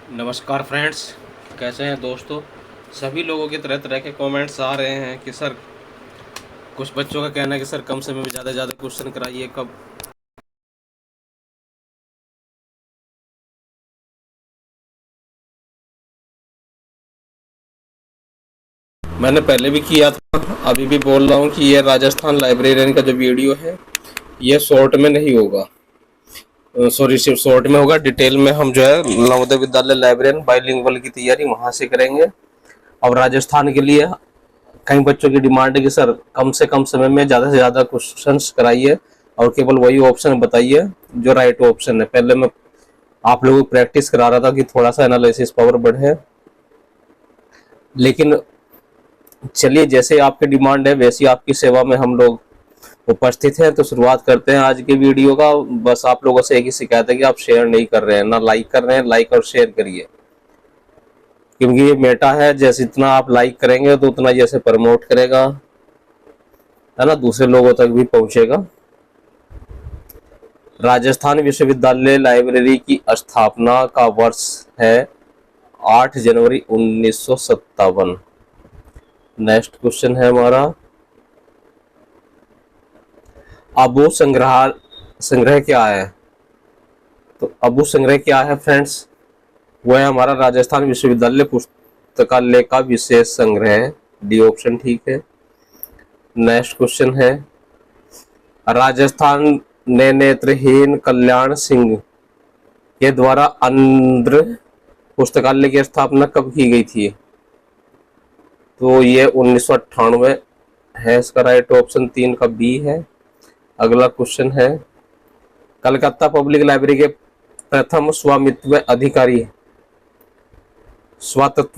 नमस्कार फ्रेंड्स, कैसे हैं दोस्तों। सभी लोगों के तरह तरह के कमेंट्स आ रहे हैं कि सर, कुछ बच्चों का कहना है कि सर कम समय में ज़्यादा से ज़्यादा क्वेश्चन कराइए। कब मैंने पहले भी किया था, अभी भी बोल रहा हूँ कि ये राजस्थान लाइब्रेरियन का जो वीडियो है ये शॉर्ट में नहीं होगा। सॉरी, सिर्फ शॉर्ट में होगा। डिटेल में हम जो है नवोदय विद्यालय लाइब्रेरियन बाइलिंगुअल की तैयारी वहाँ से करेंगे। और राजस्थान के लिए कई बच्चों की डिमांड है कि सर कम से कम समय में ज़्यादा से ज़्यादा क्वेश्चंस कराइए और केवल वही ऑप्शन बताइए जो राइट ऑप्शन है। पहले मैं आप लोगों को प्रैक्टिस करा रहा था कि थोड़ा सा एनालिसिस पावर बढ़े, लेकिन चलिए, जैसे आपकी डिमांड है वैसी आपकी सेवा में हम लोग उपस्थित हैं। तो शुरुआत करते हैं आज के वीडियो का। बस आप लोगों से एक ही शिकायत है कि आप शेयर नहीं कर रहे हैं, ना लाइक कर रहे हैं। लाइक और शेयर करिए, क्योंकि ये मेटा है, जैसे इतना आप लाइक करेंगे तो उतना जैसे प्रमोट करेगा, है ना, दूसरे लोगों तक भी पहुंचेगा। राजस्थान विश्वविद्यालय लाइब्रेरी की स्थापना का वर्ष है 8 जनवरी 1957। नेक्स्ट क्वेश्चन है हमारा, अबू संग्रह क्या है। तो अबू संग्रह क्या है फ्रेंड्स, वो है हमारा राजस्थान विश्वविद्यालय पुस्तकालय का विशेष संग्रह। डी ऑप्शन ठीक है। नेक्स्ट क्वेश्चन है, राजस्थान ने नेत्रहीन कल्याण सिंह के द्वारा आंध्र पुस्तकालय की स्थापना कब की गई थी। तो ये 1998 है। इसका राइट ऑप्शन 3 का बी है। अगला क्वेश्चन है, कलकत्ता पब्लिक लाइब्रेरी के प्रथम स्वातत्व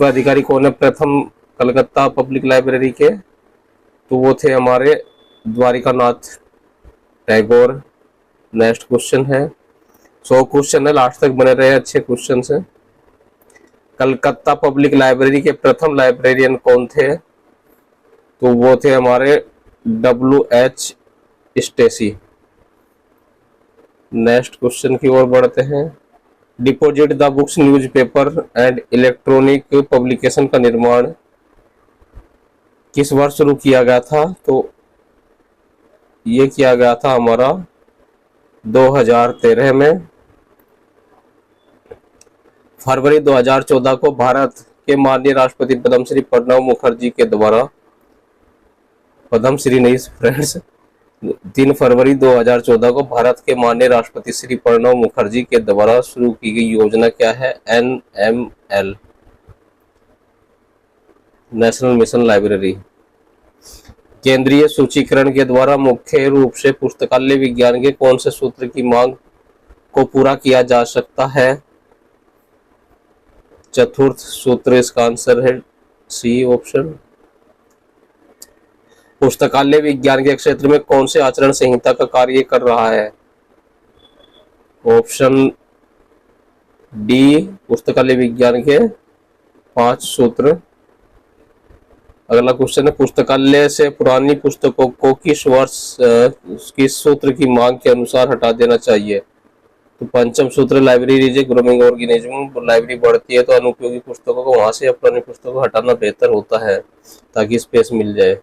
अधिकारी कौन है। प्रथम कलकत्ता पब्लिक लाइब्रेरी के, तो वो थे हमारे द्वारिकानाथ टैगोर। नेक्स्ट क्वेश्चन है, 100 क्वेश्चन है, लास्ट तक बने रहे, अच्छे क्वेश्चन है। कलकत्ता पब्लिक लाइब्रेरी के प्रथम लाइब्रेरियन कौन थे। तो वो थे हमारे WH स्टेसी। नेक्स्ट क्वेश्चन की ओर बढ़ते हैं, deposit the books newspaper and electronic publication का निर्माण किस वर्ष शुरू किया गया था। तो ये किया गया था हमारा 2013 में। फरवरी 2014 को भारत के माननीय राष्ट्रपति पद्मश्री प्रणब मुखर्जी के द्वारा, पद्मश्री नहीं फ्रेंड्स, 3 फरवरी 2014 को भारत के माननीय राष्ट्रपति श्री प्रणब मुखर्जी के द्वारा शुरू की गई योजना क्या है। NML, national mission library. केंद्रीय सूचीकरण के द्वारा मुख्य रूप से पुस्तकालय विज्ञान के कौन से सूत्र की मांग को पूरा किया जा सकता है। चतुर्थ सूत्र, इसका आंसर है सी ऑप्शन। पुस्तकालय विज्ञान के क्षेत्र में कौन से आचरण संहिता का कार्य कर रहा है। ऑप्शन डी, पुस्तकालय विज्ञान के 5 सूत्र। अगला क्वेश्चन है, पुस्तकालय से पुरानी पुस्तकों को किस सूत्र की मांग के अनुसार हटा देना चाहिए। तो पंचम सूत्र, library is a growing organism. Library बढ़ती है तो अनुपयोगी पुस्तकों को वहां से पुरानी पुस्तकों को हटाना बेहतर होता है ताकि स्पेस मिल जाए।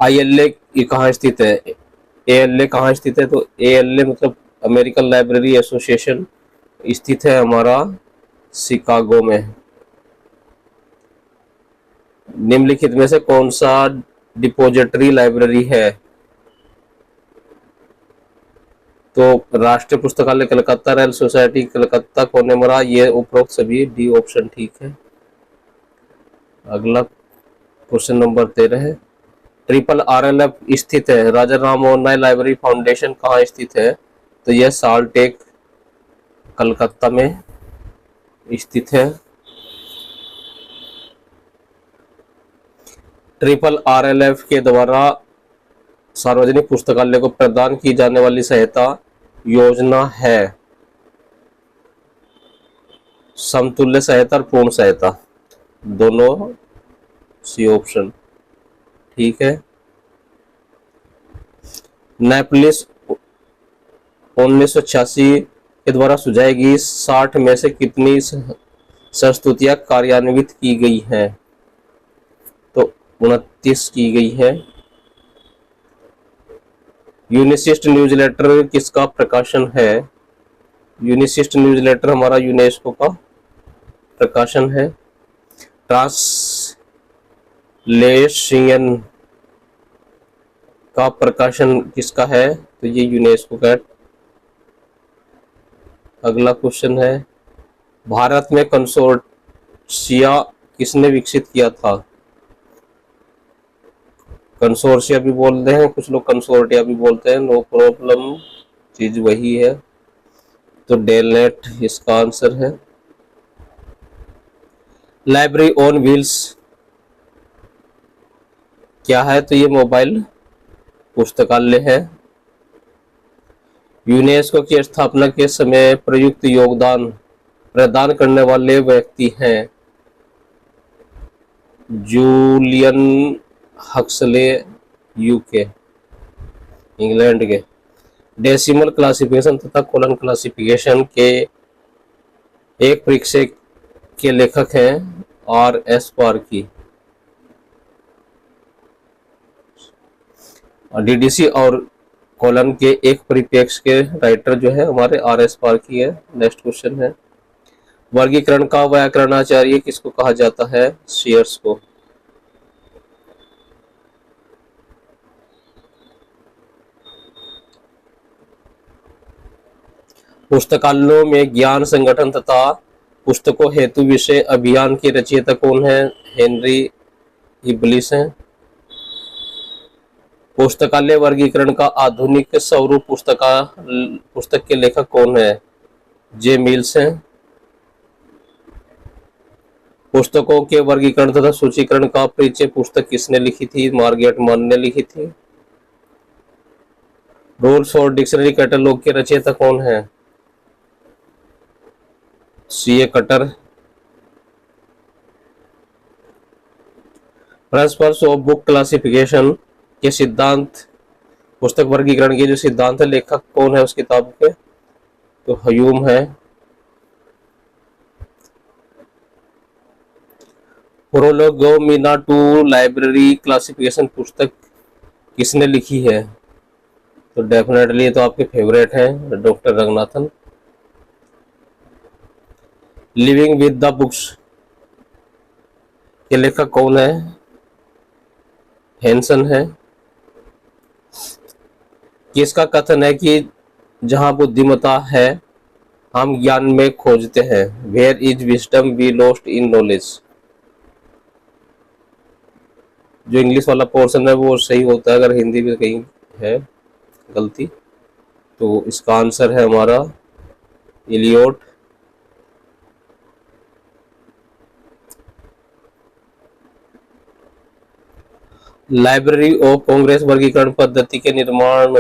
ILA कहाँ स्थित है। ALA कहाँ स्थित है। तो ALA मतलब अमेरिकन लाइब्रेरी एसोसिएशन स्थित है हमारा शिकागो में। निम्नलिखित में से कौन सा डिपोजिटरी लाइब्रेरी है। तो राष्ट्रीय पुस्तकालय कलकत्ता, रॉयल सोसाइटी कलकत्ता, कोनेमरा, ये उपरोक्त सभी। डी ऑप्शन ठीक है। अगला क्वेश्चन नंबर 13 है, RRLF स्थित है। राजा राम मोहन राय लाइब्रेरी फाउंडेशन कहाँ स्थित है। तो यह साल्टेक कलकत्ता में स्थित है। RRLF के द्वारा सार्वजनिक पुस्तकालय को प्रदान की जाने वाली सहायता योजना है समतुल्य सहायता और पूर्ण सहायता, दोनों। सी ऑप्शन ठीक है। नेपलिस 1986 के द्वारा सुझाई गई 60 में से कितनी संस्तुतियां कार्यान्वित की गई हैं? तो 29 की गई है। यूनिसिस्ट न्यूज़लेटर किसका प्रकाशन है? यूनिसिस्ट न्यूज़लेटर हमारा यूनेस्को का प्रकाशन है। ट्रांसलेशन का प्रकाशन किसका है? तो ये यूनेस्को का। अगला क्वेश्चन है, भारत में कंसोर्शिया किसने विकसित किया था? कंसोर्शिया भी बोलते हैं कुछ लोग, कंसोर्टिया भी बोलते हैं, नो प्रॉब्लम, चीज वही है। तो डेलनेट इसका आंसर है। लाइब्रेरी ऑन व्हील्स क्या है? तो ये मोबाइल पुस्तकालय है। यूनेस्को की स्थापना के समय प्रयुक्त योगदान प्रदान करने वाले व्यक्ति हैं जूलियन हक्सले, यूके, इंग्लैंड के। डेसिमल क्लासिफिकेशन तथा कोलन क्लासिफिकेशन के एक परीक्षक के लेखक हैं आर एस पार्की। डीडीसी और कोलन के एक परिप्रेक्ष्य के राइटर जो है हमारे आर एस पार्की है। नेक्स्ट क्वेश्चन है, वर्गीकरण का व्याकरणाचार्य किसको कहा जाता है? शेयर्स को। पुस्तकालयों में ज्ञान संगठन तथा पुस्तकों हेतु विषय अभियान के रचयिता कौन है? हेनरी इब्लिस हैं। पुस्तकालय वर्गीकरण का आधुनिक स्वरूप पुस्तक के लेखक कौन है? जे मिल्स हैं। पुस्तकों के वर्गीकरण तथा सूचीकरण का परिचय पुस्तक किसने लिखी थी? मार्गरेट मान ने लिखी थी। रूल्स और डिक्शनरी कैटलॉग के रचयिता कौन है? C A Cutter. Principles of book classification के सिद्धांत, पुस्तक वर्गीकरण के जो सिद्धांत है, लेखक कौन है उस किताब के? तो ह्यूम है। प्रोलेगोमिना टू लाइब्रेरी क्लासिफिकेशन पुस्तक किसने लिखी है? तो डेफिनेटली तो आपके फेवरेट हैं doctor Ranganathan. Living with the books के लेखक कौन है? हैंसन है। किसका कथन है कि जहां बुद्धिमत्ता है हम ज्ञान में खोजते हैं? Where is wisdom we lost in knowledge. जो इंग्लिश वाला पोर्शन है वो सही होता है, अगर हिंदी में कहीं है गलती तो इसका आंसर है हमारा इलियोट। लाइब्रेरी ऑफ कांग्रेस वर्गीकरण पद्धति के निर्माण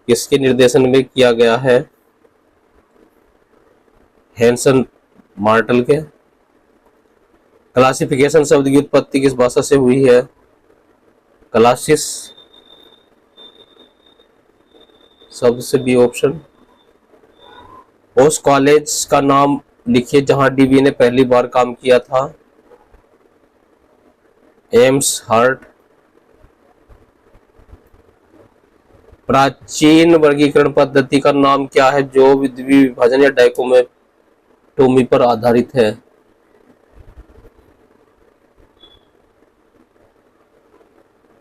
किसके निर्देशन में किया गया है? हैंसन मार्टल के। क्लासिफिकेशन शब्द की उत्पत्ति किस भाषा से हुई है? क्लासिस शब्द से बी ऑप्शन। उस कॉलेज का नाम लिखिए जहां डीबी ने पहली बार काम किया था। AIIMS heart. प्राचीन वर्गीकरण पद्धति का नाम क्या है जो द्विविभाजन या डाइकोटोमी पर आधारित है?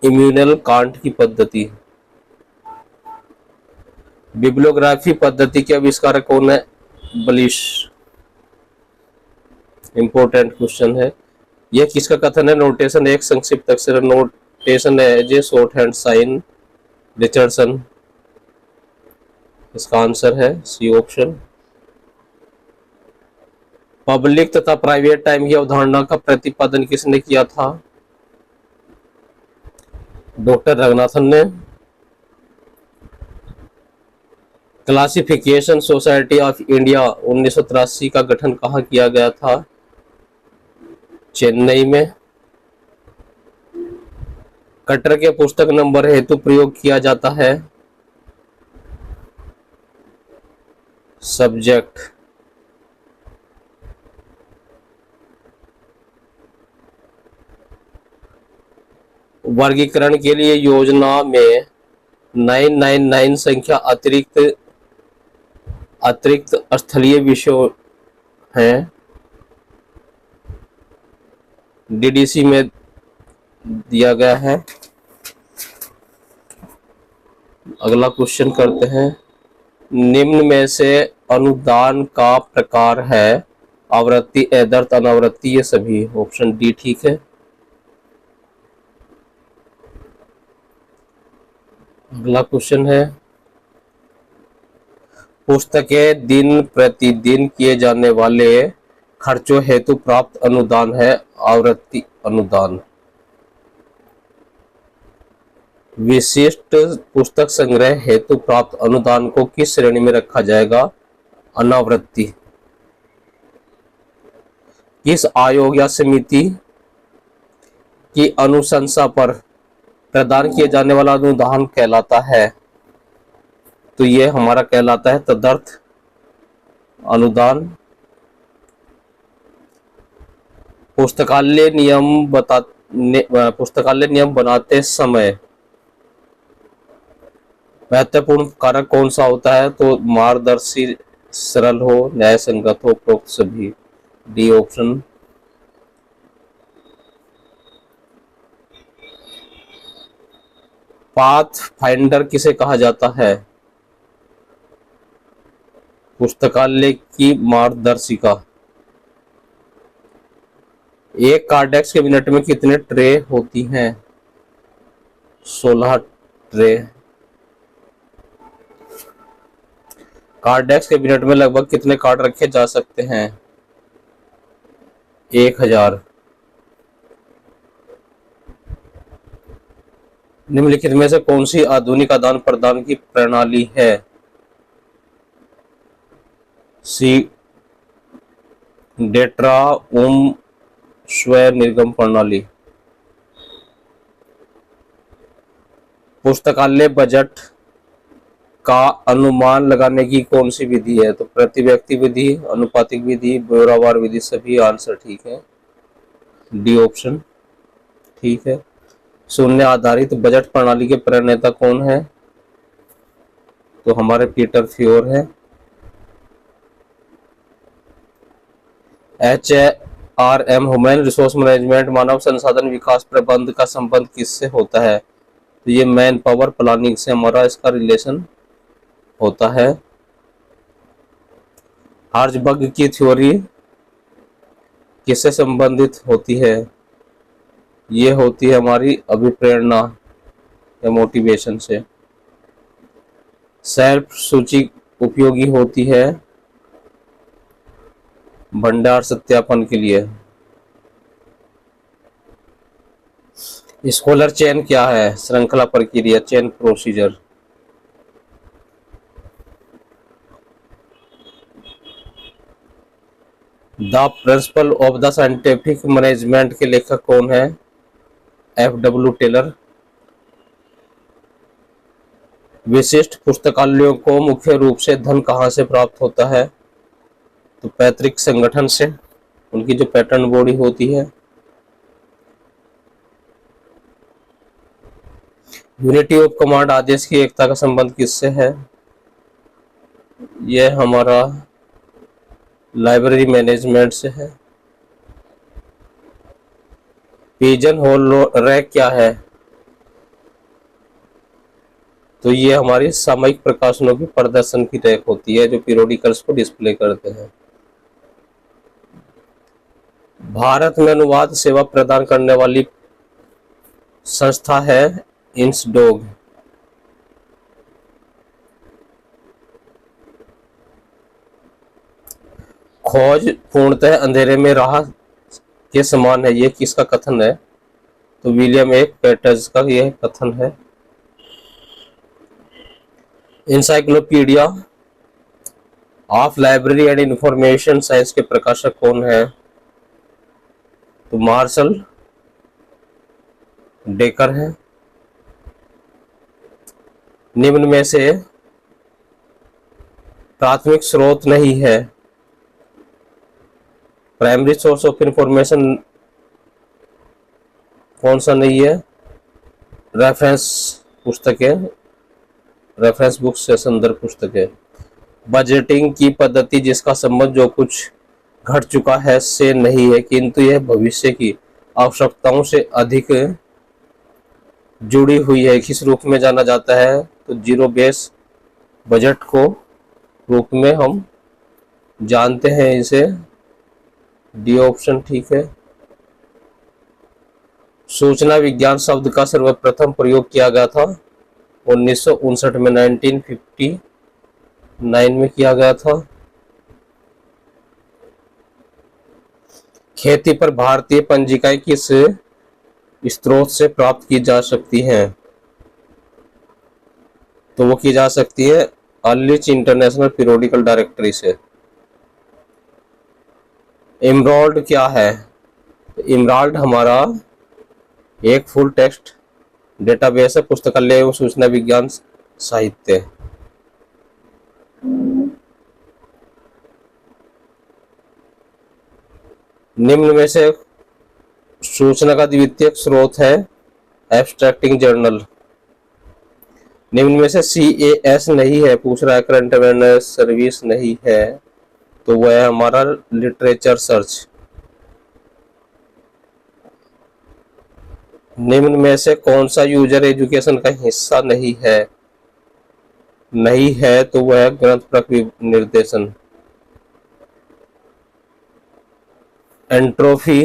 इम्यूनल कांट की पद्धति। बिब्लियोग्राफी पद्धति के आविष्कारक कौन है? बलिश। इंपॉर्टेंट क्वेश्चन है। यह किसका कथन है? नोटेशन एक संक्षिप्त अक्षर नोटेशन है as a shorthand sign. Richardson इसका आंसर है सी ऑप्शन। पब्लिक तथा प्राइवेट टाइम की अवधारणा का प्रतिपादन किसने किया था? डॉक्टर रंगनाथन ने। क्लासिफिकेशन सोसाइटी ऑफ इंडिया 1983 का गठन कहाँ किया गया था? चेन्नई में। कटर के पुस्तक नंबर हेतु प्रयोग किया जाता है? सब्जेक्ट, वर्गीकरण के लिए योजना में 999 संख्या अतिरिक्त स्थलीय विषय हैं। डीडीसी में दिया गया है। अगला क्वेश्चन करते हैं। निम्न में से अनुदान का प्रकार है आवृत्ति, आदर्श, अनावृत्ति, ये सभी। ऑप्शन डी ठीक है। अगला क्वेश्चन है, पुस्तकें दिन प्रतिदिन किए जाने वाले खर्चों हेतु प्राप्त अनुदान है आवृत्ति अनुदान। विशिष्ट पुस्तक संग्रह हेतु प्राप्त अनुदान को किस श्रेणी में रखा जाएगा? अनावृत्ति। किस आयोग या समिति की अनुशंसा पर प्रदान किए जाने वाला अनुदान कहलाता है? तो ये हमारा कहलाता है तदर्थ अनुदान। पुस्तकालय नियम बनाते समय महत्वपूर्ण कारक कौन सा होता है? तो मार्गदर्शी, सरल हो, न्याय संगत हो, उपरोक्त सभी। D option. पाथ फाइंडर किसे कहा जाता है? पुस्तकालय की मार्गदर्शिका। एक कार्डेक्स के मिनट में कितने ट्रे होती हैं? 16 ट्रे। कार्डेक्स के मिनट में लगभग कितने कार्ड रखे जा सकते हैं? 1000। निम्नलिखित में से कौन सी आधुनिक आदान प्रदान की प्रणाली है? सी डेट्रा स्व निर्गम प्रणाली। पुस्तकालय बजट का अनुमान लगाने की कौन सी विधि है? तो प्रति व्यक्ति विधि, अनुपातिक विधि, ब्यौरावार विधि, सभी। आंसर ठीक है। डी ऑप्शन ठीक है। शून्य आधारित बजट प्रणाली के प्रणेता कौन है? तो हमारे पीटर फ्योर है। HRM ह्यूमन रिसोर्स मैनेजमेंट, मानव संसाधन विकास प्रबंध का संबंध किससे होता है? तो ये मैन पावर प्लानिंग से हमारा इसका रिलेशन होता है। हार्जबर्ग की थ्योरी किससे संबंधित होती है? ये होती है हमारी अभिप्रेरणा या मोटिवेशन से। सेल्फ सूची उपयोगी होती है भंडार सत्यापन के लिए। स्कॉलर चेन क्या है? श्रृंखला प्रक्रिया, chain procedure. The principle of the scientific management के लेखक कौन है? FW Taylor. विशिष्ट पुस्तकालयों को मुख्य रूप से धन कहाँ से प्राप्त होता है? तो पैतृक संगठन से, उनकी जो पैटर्न बॉडी होती है। यूनिटी ऑफ कमांड, आदेश की एकता का संबंध किससे है? यह हमारा लाइब्रेरी मैनेजमेंट से है। पिजन होल रैक क्या है? तो ये हमारी सामयिक प्रकाशनों की प्रदर्शन की रैक होती है जो पीरियोडिकल्स को डिस्प्ले करते हैं। भारत में अनुवाद सेवा प्रदान करने वाली संस्था है इंसडोग। खोज पूर्णतः अंधेरे में राह के समान है, ये किसका कथन है? तो विलियम ए पेटर्स का यह कथन है। Encyclopedia of library and information science के प्रकाशक कौन है? तो मार्शल डेकर है। निम्न में से प्राथमिक स्रोत नहीं है। प्राइमरी सोर्स ऑफ इंफॉर्मेशन कौन सा नहीं है? रेफरेंस पुस्तकें, रेफरेंस बुक से संदर्भ पुस्तकें। बजटिंग की पद्धति जिसका संबंध जो कुछ घट चुका है से नहीं है, किंतु यह भविष्य की आवश्यकताओं से अधिक जुड़ी हुई है, किस रूप में जाना जाता है? तो जीरो बेस बजट को रूप में हम जानते हैं इसे। डी ऑप्शन ठीक है। सूचना विज्ञान शब्द का सर्वप्रथम प्रयोग किया गया था 1959 में, 1959 में किया गया था। खेती पर भारतीय पंजिकाएं किस स्रोत से प्राप्त की जा सकती हैं? तो वो की जा सकती है अर्लिच इंटरनेशनल पीरियोडिकल डायरेक्टरी से। एमरॉल्ड क्या है? एमरॉल्ड हमारा एक फुल टेक्स्ट डेटाबेस है, पुस्तकालय एवं सूचना विज्ञान साहित्य। निम्न में से सूचना का द्वितीय स्रोत है एब्स्ट्रैक्टिंग जर्नल। निम्न में से CAS नहीं है, पूछ रहा है, करंट अवेयरनेस सर्विस नहीं है, तो वह है हमारा लिटरेचर सर्च। निम्न में से कौन सा यूजर एजुकेशन का हिस्सा नहीं है? नहीं है तो वह ग्रंथ निर्देशन। एंट्रोपी,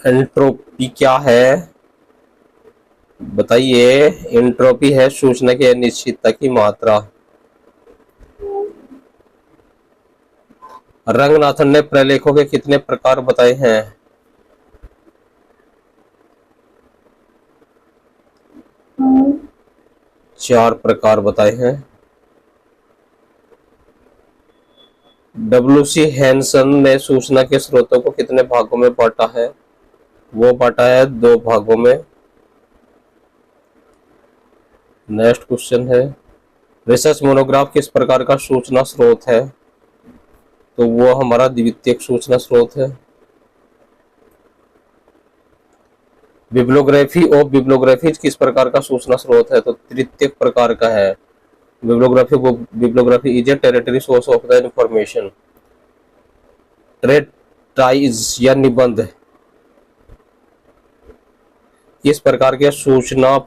एंट्रोपी क्या है बताइए? एंट्रोपी है सूचना की अनिश्चितता की मात्रा। रंगनाथन ने प्रलेखों के कितने प्रकार बताए हैं? 4 प्रकार बताए हैं। WC हैंसन ने सूचना के स्रोतों को कितने भागों में बांटा है? वो बांटा है 2 भागों में। नेक्स्ट क्वेश्चन है, रिसर्च मोनोग्राफ किस प्रकार का सूचना स्रोत है? तो वो हमारा द्वितीयक सूचना स्रोत है। बिब्लियोग्राफी ऑफ बिब्लियोग्राफी किस प्रकार का सूचना स्रोत है? तो तृतीयक प्रकार का है। Bibliography is a tertiary source of the information. Treatise या निबंध किस प्रकार के सूचना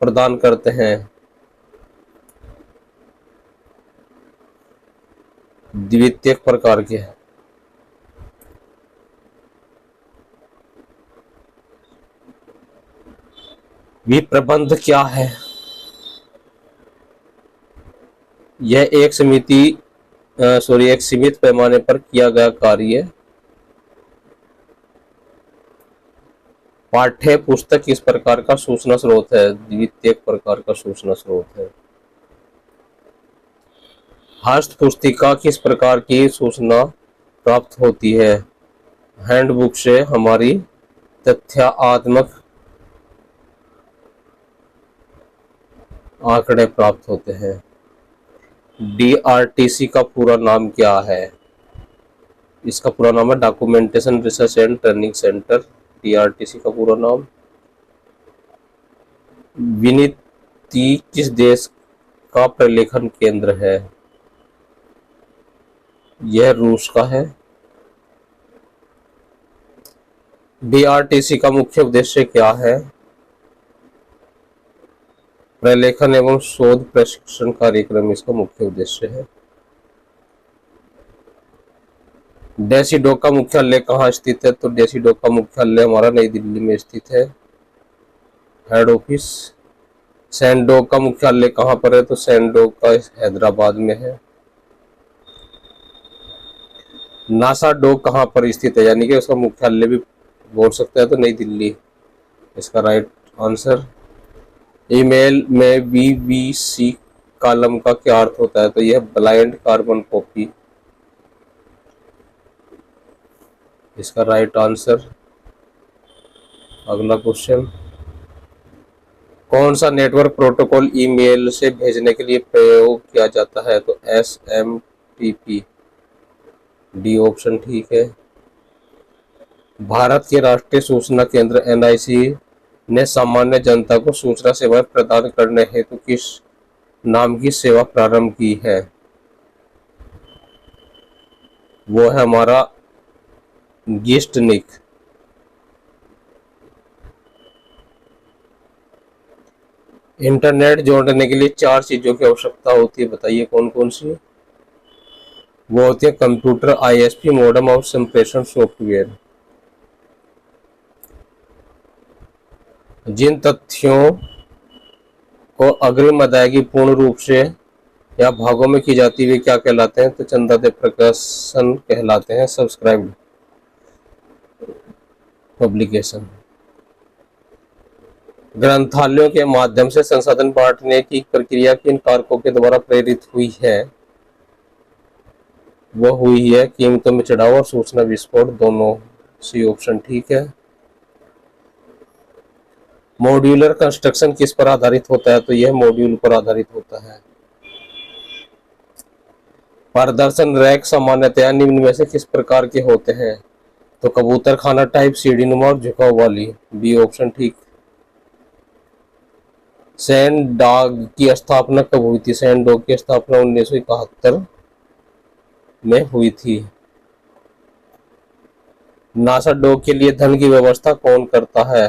प्रदान करते हैं? द्वितीयक प्रकार के। विप्रबंध क्या है? यह एक एक सीमित पैमाने पर किया गया कार्य। पाठ्य पुस्तक किस प्रकार का सूचना स्रोत है? द्वितीयक प्रकार का सूचना स्रोत है। हस्त पुस्तिका किस प्रकार की सूचना प्राप्त होती है? हैंडबुक से हमारी तथ्यात्मक आंकड़े प्राप्त होते हैं। DRTC का पूरा नाम क्या है? इसका पूरा नाम है documentation research and training centre. DRTC का पूरा नाम। विनिती किस देश का प्रलेखन केंद्र है? यह रूस का है। DRTC का मुख्य उद्देश्य क्या है? प्रलेखन एवं शोध प्रशिक्षण कार्यक्रम इसका मुख्य उद्देश्य है। डेसीडॉक का मुख्यालय कहाँ स्थित है? तो डेसीडॉक का मुख्यालय हमारा नई दिल्ली में स्थित है, हेड ऑफिस। सैंडोक का मुख्यालय कहाँ पर है? तो सैंडोक का हैदराबाद में है। नासा डॉक कहाँ पर स्थित है, यानी कि उसका मुख्यालय भी बोल सकता है, तो नई दिल्ली इसका राइट आंसर। ईमेल में VVC कॉलम का क्या अर्थ होता है? तो यह ब्लाइंड कार्बन कॉपी इसका राइट आंसर। अगला क्वेश्चन, कौन सा नेटवर्क प्रोटोकॉल ईमेल से भेजने के लिए प्रयोग किया जाता है? तो SMTP, डी ऑप्शन ठीक है। भारत के राष्ट्रीय सूचना केंद्र NIC ने सामान्य जनता को सूचना सेवाएं प्रदान करने हेतु किस नाम की सेवा प्रारंभ की है? वो है हमारा गिस्टनिक। इंटरनेट जोड़ने के लिए 4 चीजों की आवश्यकता होती है, बताइए कौन कौन सी? वो होती है कंप्यूटर, ISP, मॉडेम और संप्रेषण सॉफ्टवेयर। जिन तथ्यों को अग्रिम अदायगी पूर्ण रूप से या भागों में की जाती है वे क्या कहलाते हैं? तो चंदा देव प्रकाशन कहलाते हैं। Subscribed publication. ग्रंथालयों के माध्यम से संसाधन बांटने की प्रक्रिया किन कारकों के द्वारा प्रेरित हुई है? वो हुई है कीमतों में चढ़ाव और सूचना विस्फोट दोनों। सी ऑप्शन ठीक है। मॉड्यूलर कंस्ट्रक्शन किस पर आधारित होता है? तो यह मॉड्यूल पर आधारित होता है। प्रदर्शन रैक सामान्यतया निम्न में से किस प्रकार के होते हैं? तो कबूतर खाना टाइप, सीढ़ी नुमा और झुकाव वाली। बी ऑप्शन ठीक। सैंड डॉग की स्थापना कब हुई थी? सैंड डॉग की स्थापना 1971 में हुई थी। नासा डॉग के लिए धन की व्यवस्था कौन करता है?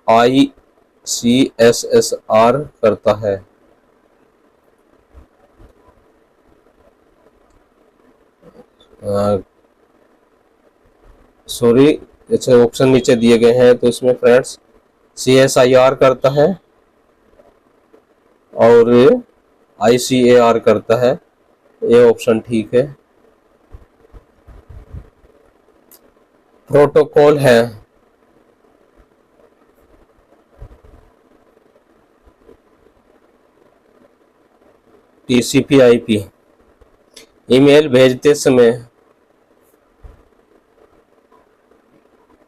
ICSSR करता है। सॉरी, अच्छा ऑप्शन नीचे दिए गए हैं तो इसमें फ्रेंड्स CSIR करता है और ICAR करता है। ये ऑप्शन ठीक है। प्रोटोकॉल है TCP/IP। ईमेल भेजते समय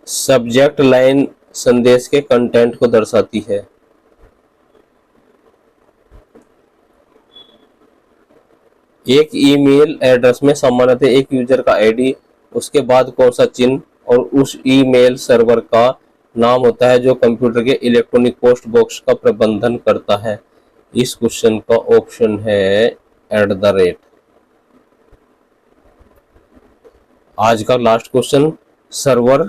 सब्जेक्ट लाइन संदेश के कंटेंट को दर्शाती है। एक ईमेल एड्रेस में सामान्यतः एक यूजर का ID, उसके बाद कौन सा चिन्ह और उस ईमेल सर्वर का नाम होता है जो कंप्यूटर के इलेक्ट्रॉनिक पोस्ट बॉक्स का प्रबंधन करता है? इस क्वेश्चन का ऑप्शन है @ आज का लास्ट क्वेश्चन, सर्वर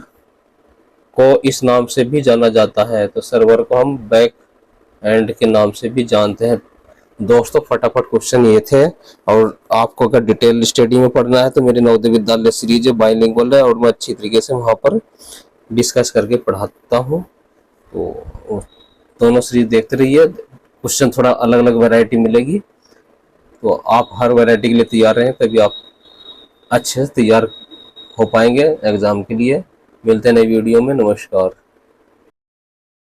को इस नाम से भी जाना जाता है? तो सर्वर को हम बैक एंड के नाम से भी जानते हैं। दोस्तों फटाफट क्वेश्चन ये थे, और आपको अगर डिटेल स्टडी में पढ़ना है तो मेरे नवोदय विद्यालय सीरीज बाइलिंगुअल है और मैं अच्छी तरीके से वहाँ पर डिस्कस करके पढ़ाता हूँ। तो दोनों सीरीज देखते रहिए, क्वेश्चन थोड़ा अलग अलग वैरायटी मिलेगी, तो आप हर वैरायटी के लिए तैयार रहें, तभी आप अच्छे से तैयार हो पाएंगे एग्जाम के लिए। मिलते हैं नई वीडियो में। नमस्कार।